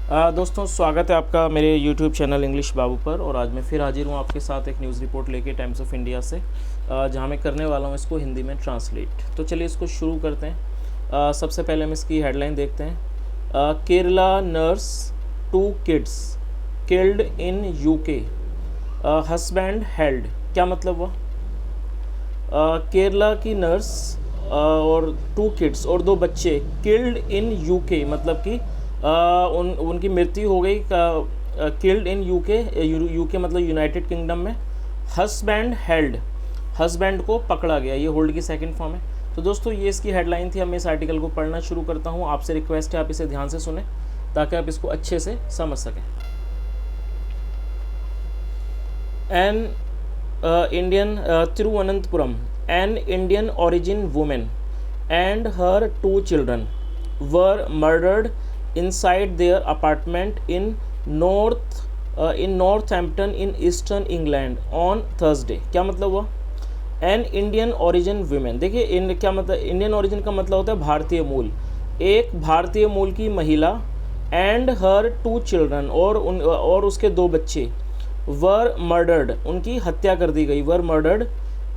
दोस्तों स्वागत है आपका मेरे YouTube चैनल इंग्लिश बाबू पर। और आज मैं फिर हाजिर हूँ आपके साथ एक न्यूज़ रिपोर्ट लेके टाइम्स ऑफ इंडिया से, जहाँ मैं करने वाला हूँ इसको हिंदी में ट्रांसलेट। तो चलिए इसको शुरू करते हैं। सबसे पहले हम इसकी हेडलाइन देखते हैं। Kerala nurse 2 kids killed in UK, husband held. क्या मतलब हुआ? केरला की नर्स और 2 किड्स और 2 बच्चे किल्ड इन यूके, मतलब कि उनकी मृत्यु हो गई। किल्ड इन यूके, यूके मतलब यूनाइटेड किंगडम में। हस्बैंड हेल्ड, हस्बैंड को पकड़ा गया, ये होल्ड की सेकंड फॉर्म है। तो दोस्तों ये इसकी हेडलाइन थी। अब मैं इस आर्टिकल को पढ़ना शुरू करता हूँ। आपसे रिक्वेस्ट है आप इसे ध्यान से सुने ताकि आप इसको अच्छे से समझ सकें। An Indian Thiruvananthapuram, an Indian origin woman and her 2 children were murdered inside their apartment in Northampton in Eastern England on Thursday। क्या मतलब हुआ? एन इंडियन origin women, देखिए क्या मतलब, इंडियन origin का मतलब होता है भारतीय मूल। एक भारतीय मूल की महिला एंड हर 2 चिल्ड्रन, और उसके 2 बच्चे, वर मर्डर्ड, उनकी हत्या कर दी गई। वर मर्डर्ड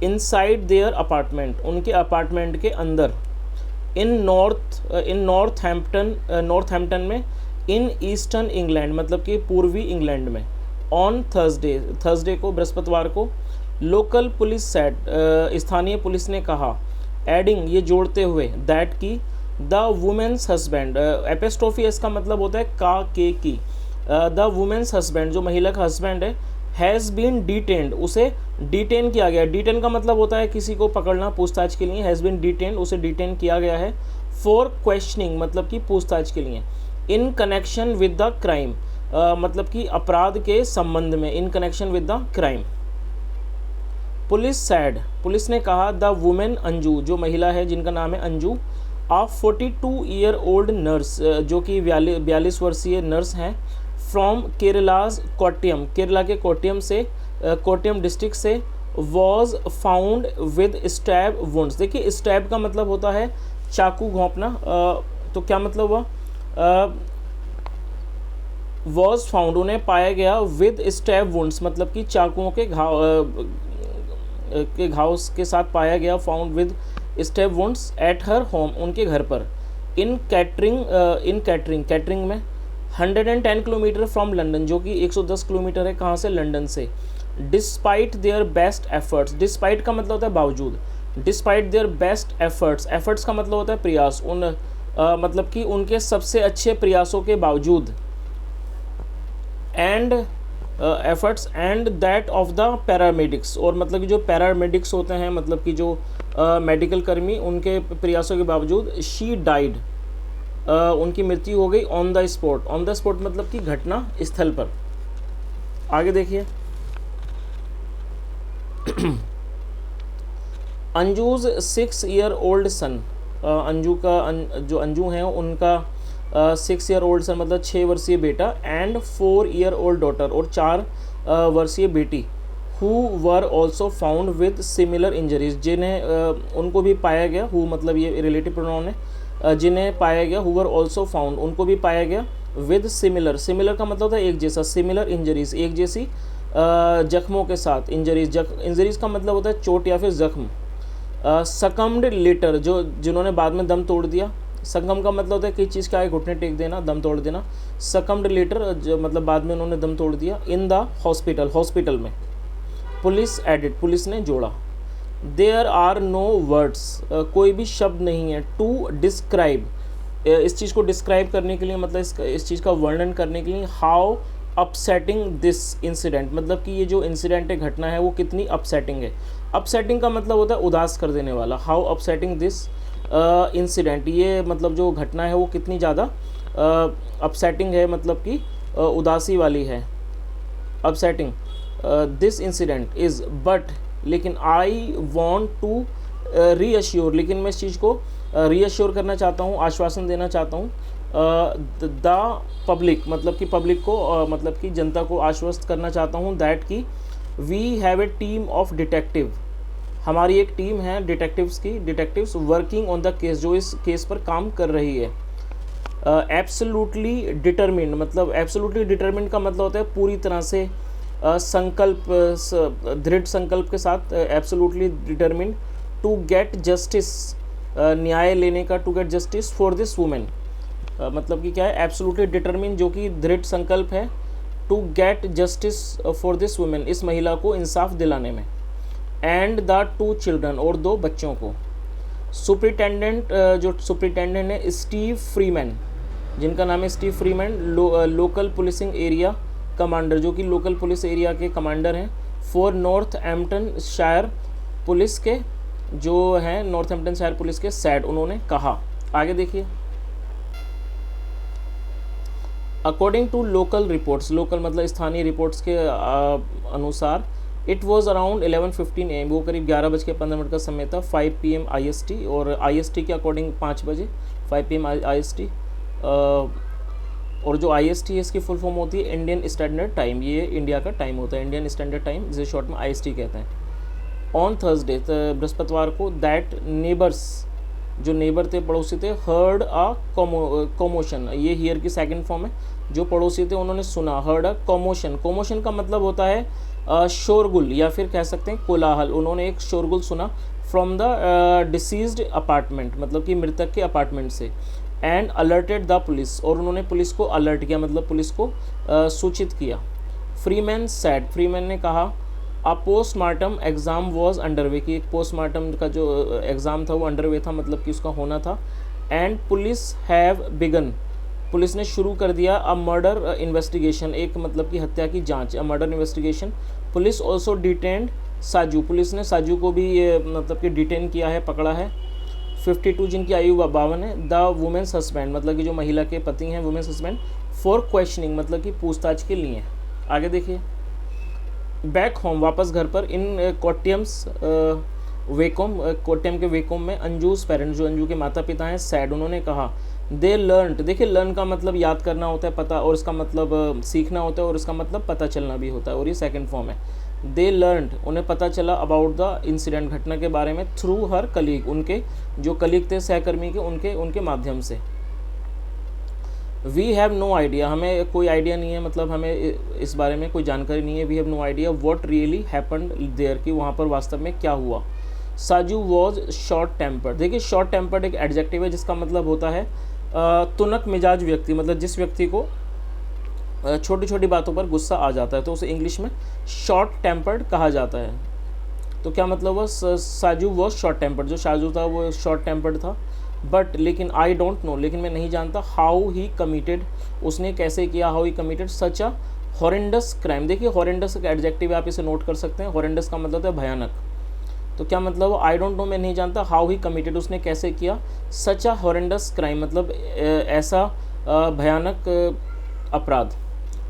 इनसाइड देयर अपार्टमेंट, उनके अपार्टमेंट के अंदर। इन नॉर्थहैम्पटन में, इन ईस्टर्न इंग्लैंड मतलब कि पूर्वी इंग्लैंड में। ऑन थर्सडे को, बृहस्पतिवार को। लोकल पुलिस सेड, स्थानीय पुलिस ने कहा। एडिंग, ये जोड़ते हुए, दैट की द वुमेन्स हस्बैंड, एपिस्ट्रोफी इसका मतलब होता है का के की। द वुमेन्स हस्बैंड, जो महिला का हस्बैंड है, हैज़ बीन डिटेन्ड, उसे डिटेन किया गया। डिटेन का मतलब होता है किसी को पकड़ना पूछताछ के लिए। हैज़ बीन डिटेन्ड, उसे डिटेन किया गया है। फॉर क्वेश्चनिंग मतलब कि पूछताछ के लिए। In connection with the crime, मतलब कि अपराध के संबंध में। In connection with the crime. Police sad, police ने कहा। द वुमेन अंजू, जो महिला है जिनका नाम है अंजू, आ 42-year-old नर्स, जो कि 42 वर्षीय नर्स हैं, फ्रॉम केरलाज कोट्टियम, केरला के कोट्टियम से, कोट्टियम डिस्ट्रिक्ट से, was found with stab wounds. देखिए स्टैब का मतलब होता है चाकू घोंपना। तो क्या मतलब हुआ? वॉज फाउंड, उन्हें पाया गया, विद स्टैब वुंड्स मतलब कि चाकुओं के घाव के साथ पाया गया। Found with stab wounds at her home, उनके घर पर। इन कैटरिंग में। 110 किलोमीटर फ्रॉम लंदन, जो कि 110 किलोमीटर है कहाँ से? लंदन से। Despite their best efforts, despite का मतलब होता है बावजूद। Despite their best efforts, efforts का मतलब होता है प्रयास, मतलब कि उनके सबसे अच्छे प्रयासों के बावजूद। And efforts and that of the paramedics, और मतलब कि जो पैरामेडिक्स होते हैं, मतलब कि जो मेडिकल कर्मी, उनके प्रयासों के बावजूद। शी डाइड, उनकी मृत्यु हो गई। On the spot, on the spot मतलब कि घटना स्थल पर। आगे देखिए। अंजूज 6-year-old सन, अंजू का जो अंजू हैं उनका 6-year-old सन मतलब 6 वर्षीय बेटा। एंड 4-year-old डॉटर, और 4 वर्षीय बेटी। Who were also found with similar injuries, जिन्हें उनको भी पाया गया। हु मतलब ये रिलेटिव प्रोनाउन है, जिन्हें पाया गया। हु वर ऑल्सो फाउंड, उनको भी पाया गया। विद सिमिलर, सिमिलर का मतलब होता है एक जैसा। सिमिलर इंजरीज, एक जैसी जख्मों के साथ। इंजरीज का मतलब होता है चोट या फिर जख्म। सकम्ड लेटर, जिन्होंने बाद में दम तोड़ दिया। सकम का मतलब होता है किसी चीज़ के आगे घुटने टेक देना, दम तोड़ देना। सकम्ड लेटर, जो मतलब बाद में उन्होंने दम तोड़ दिया। इन द हॉस्पिटल, हॉस्पिटल में। पुलिस एडिड, पुलिस ने जोड़ा। देयर आर नो वर्ड्स, कोई भी शब्द नहीं है। टू डिस्क्राइब, इस चीज़ को डिस्क्राइब करने के लिए, मतलब इस चीज़ का वर्णन करने के लिए। हाउ अपसेटिंग दिस इंसिडेंट, मतलब कि ये जो इंसिडेंट है, घटना है, वो कितनी अपसेटिंग है। अपसेटिंग का मतलब होता है उदास कर देने वाला। हाउ अपसेटिंग दिस इंसिडेंट, ये मतलब जो घटना है वो कितनी ज़्यादा अपसेटिंग है, मतलब कि उदासी वाली है। Upsetting this incident is, but लेकिन, आई वॉन्ट टू रीअश्योर, लेकिन मैं इस चीज़ को रीअश्योर करना चाहता हूँ, आश्वासन देना चाहता हूँ। द पब्लिक मतलब कि पब्लिक को, मतलब कि जनता को आश्वस्त करना चाहता हूँ। दैट की we have a team of detective, हमारी एक टीम है detectives working on the case, जो इस केस पर काम कर रही है। एब्सोल्युटली डिटरमिन्ड, मतलब एब्सोल्युटली डिटरमिन्ड का मतलब होता है पूरी तरह से संकल्प, दृढ़ संकल्प के साथ, absolutely determined to get justice, न्याय लेने का, to get justice for this women, मतलब कि क्या है, एब्सोल्युटली डिटरमिन्ड जो कि दृढ़ संकल्प है, to get justice for this women, इस महिला को इंसाफ दिलाने में, एंड द 2 चिल्ड्रन, और 2 बच्चों को। सुप्रिटेंडेंट, जो सुप्रिटेंडेंट है स्टीव फ्रीमैन, जिनका नाम है Steve Freeman, local policing area commander, जो कि लोकल पुलिस एरिया के कमांडर हैं फॉर नॉर्थहैम्पटनशायर पुलिस के, जो हैं नॉर्थहैम्पटनशायर पुलिस के, सैड, उन्होंने कहा। आगे देखिए, according to local reports, local मतलब स्थानीय रिपोर्ट्स के अनुसार, इट वॉज अराउंड 11:15 AM, वो करीब 11:15 का समय था, 5 PM IST, और IST के अकॉर्डिंग 5 बजे, 5 PM IST, और जो IST है इसकी फुल फॉर्म होती है इंडियन स्टैंडर्ड टाइम, ये इंडिया का टाइम होता है, इंडियन स्टैंडर्ड टाइम, जिसे शॉर्ट में IST कहते हैं। ऑन थर्सडे, बृहस्पतिवार को, दैट नेबर्स, जो नेबर थे, पड़ोसी थे, हर्ड अ कॉमोशन, ये हियर की सेकंड फॉर्म है, जो पड़ोसी थे उन्होंने सुना, हर्ड अ कॉमोशन, कॉमोशन का मतलब होता है शोरगुल या फिर कह सकते हैं कोलाहल, उन्होंने एक शोरगुल सुना फ्रॉम द डिसीज्ड अपार्टमेंट, मतलब कि मृतक के अपार्टमेंट से, एंड अलर्टेड द पुलिस, और उन्होंने पुलिस को अलर्ट किया, मतलब पुलिस को सूचित किया। फ्रीमैन सैड, फ्रीमैन ने कहा, अ पोस्टमार्टम एग्ज़ाम वॉज अंडरवे, कि एक पोस्टमार्टम का जो एग्ज़ाम था वो अंडरवे था, मतलब कि उसका होना था, and police have begun, police ने शुरू कर दिया, अ मर्डर इन्वेस्टिगेशन, एक मतलब कि हत्या की जांच, a murder investigation. Police also detained Saju, police ने साजू को भी मतलब कि डिटेन किया है, पकड़ा है। 52, जिनकी आयु 52 है, द वुमेन्स हस्बैंड, मतलब कि जो महिला के पति हैं, वुमेन्स हस्बैंड, फॉर क्वेश्चनिंग, मतलब कि पूछताछ के लिए। आगे देखिए, बैक होम, वापस घर पर, इन कोट्टियम्स वेकोम, कोट्टियम के वेकोम में, अंजूस पेरेंट्स, जो अंजू के माता पिता हैं, सैड, उन्होंने कहा, दे लर्नड, देखिए लर्न का मतलब याद करना होता है, पता, और इसका मतलब सीखना होता है, और इसका मतलब पता चलना भी होता है, और ये सेकंड फॉर्म है। दे लर्नड, उन्हें पता चला, अबाउट द इंसिडेंट, घटना के बारे में, थ्रू हर कलीग, उनके जो कलीग थे, सहकर्मी के, उनके माध्यम से। वी हैव नो आइडिया, हमें कोई आइडिया नहीं है, मतलब हमें इस बारे में कोई जानकारी नहीं है। We have no idea what really happened there, कि वहाँ पर वास्तव में क्या हुआ। साजू वॉज शॉर्ट टेम्पर्ड, देखिए शॉर्ट टेम्पर्ड एक एडजेक्टिव है जिसका मतलब होता है तुनक मिजाज व्यक्ति, मतलब जिस व्यक्ति को छोटी छोटी बातों पर गुस्सा आ जाता है, तो उसे इंग्लिश में शॉर्ट टेम्पर्ड कहा जाता है। तो क्या मतलब हुआ, साजू वॉज शॉर्ट टेम्पर्ड, जो साजू था वो शॉर्ट टेम्पर्ड था, बट लेकिन आई डोंट नो, लेकिन मैं नहीं जानता, हाउ ही कमिटेड, उसने कैसे किया, how he committed such a horrendous crime. देखिए हॉरेंडस का एडजेक्टिव आप इसे नोट कर सकते हैं, हॉरेंडस का मतलब है भयानक। तो क्या मतलब, आई डोंट नो, मैं नहीं जानता, हाउ ही कमिटेड, उसने कैसे किया, सच अ हॉरेंडस क्राइम, मतलब ऐसा भयानक अपराध।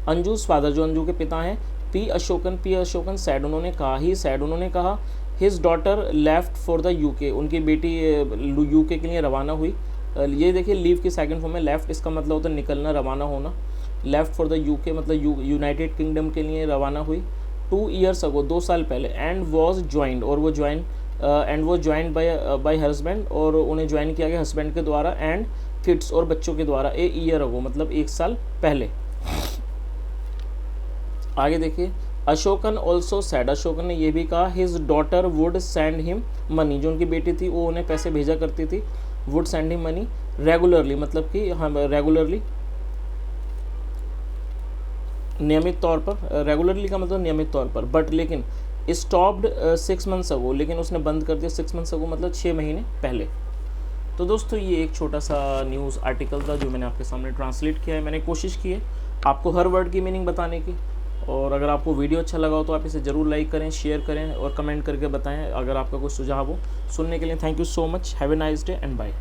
अंजूस फादर, जो अंजू के पिता हैं, पी अशोकन सैड, उन्होंने कहा, ही सैड, उन्होंने कहा, his daughter left for the UK, उनकी बेटी यूके के लिए रवाना हुई। ये देखिए लीव की सेकंड फॉर्म में लेफ्ट, इसका मतलब होता है निकलना, रवाना होना। लेफ्ट फॉर द यूके मतलब यूनाइटेड किंगडम के लिए रवाना हुई 2 years अगो, 2 साल पहले। एंड वॉज ज्वाइंड, और वो ज्वाइंड बाय हस्बैंड, और उन्हें ज्वाइन किया गया हस्बैंड के द्वारा, एंड किड्स, और बच्चों के द्वारा, ए ईयर अगो मतलब 1 साल पहले। आगे देखिए, अशोकन ऑल्सो सैड, अशोकन ने यह भी कहा, his daughter would send him money, जो उनकी बेटी थी वो उन्हें पैसे भेजा करती थी, would send him money regularly, मतलब कि हम रेगुलरली, नियमित तौर पर, रेगुलरली का मतलब नियमित तौर पर, बट लेकिन स्टॉप्ड 6 months अगो, लेकिन उसने बंद कर दिया 6 months अगो, मतलब 6 महीने पहले। तो दोस्तों ये एक छोटा सा न्यूज़ आर्टिकल था जो मैंने आपके सामने ट्रांसलेट किया है। मैंने कोशिश की है आपको हर वर्ड की मीनिंग बताने की, और अगर आपको वीडियो अच्छा लगा हो तो आप इसे ज़रूर लाइक करें, शेयर करें और कमेंट करके बताएं। अगर आपका कोई सुझाव हो, सुनने के लिए thank you so much. Have a nice day and bye.